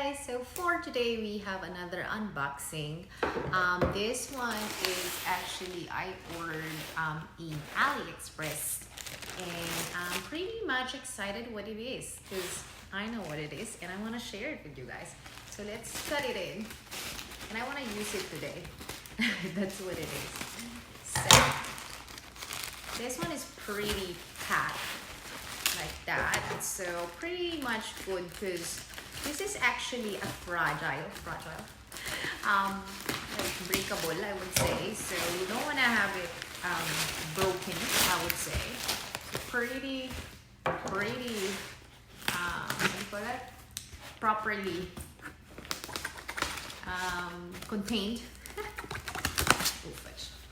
guys, so for today we have another unboxing. This one is actually I ordered in AliExpress, and I'm pretty much excited what it is because I know what it is and I want to share it with you guys. So let's cut it in, and I want to use it today. That's what it is. So this one is pretty packed like that, so pretty much good because this is actually a fragile, like breakable, I would say. So you don't want to have it broken, I would say. So pretty, what do you call that? Properly contained.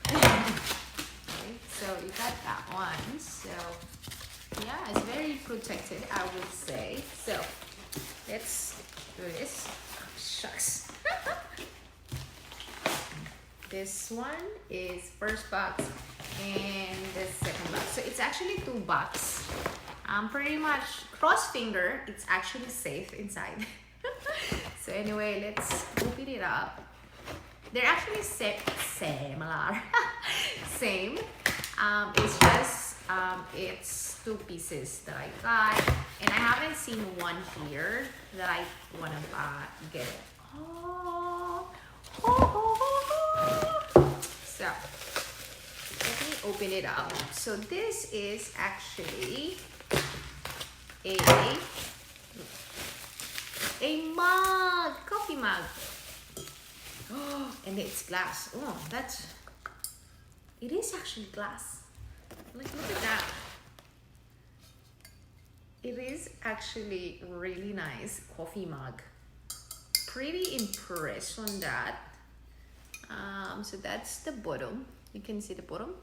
Okay, so you got that one. So yeah, it's very protected, I would say. So let's do this. Oh, shucks. This one is first box and the second box. So it's actually two boxes. Pretty much cross finger, it's actually safe inside. So anyway, let's open it up. They're actually similar. Same. It's just it's two pieces that I got, and I haven't seen one here that I want to get. So let me open it up. So this is actually a mug, coffee mug. Oh, and it's glass. Oh, it is actually glass. Like, look at that. It is actually really nice coffee mug. Pretty impressed on that. So that's the bottom. You can see the bottom.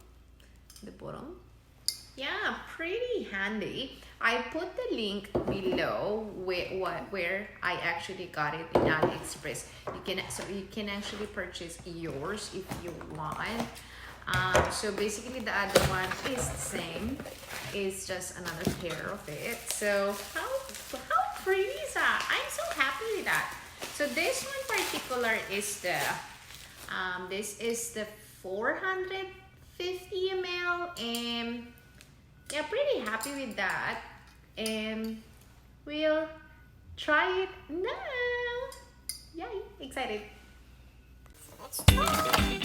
Yeah, pretty handy. I put the link below where I actually got it in AliExpress. You can actually purchase yours if you want. So basically the other one is the same. It's just another pair of it. So how pretty is that? I'm so happy with that. So this one particular is the this is the 450 ml, and yeah, pretty happy with that. And we'll try it now. Yay, excited. Let's try.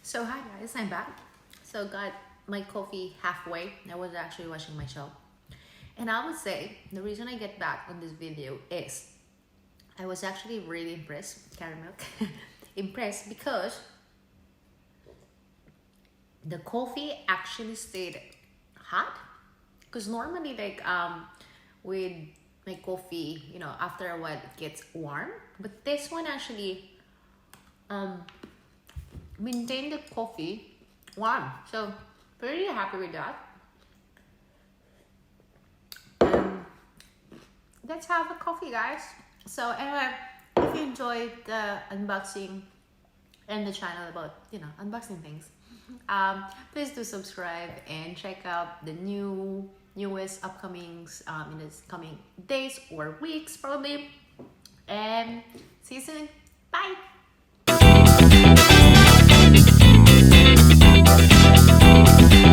So hi guys, I'm back. So got my coffee halfway. I was actually washing my shelf. And I would say the reason I get back on this video is I was actually really impressed, caramel, impressed because the coffee actually stayed hot. Because normally like with my coffee, you know, after a while it gets warm. But this one actually maintain the coffee warm. So pretty happy with that. Let's have a coffee, guys. So anyway, if you enjoyed the unboxing and the channel about unboxing things, please do subscribe and check out the newest upcomings in the coming days or weeks probably. And see you soon. Bye.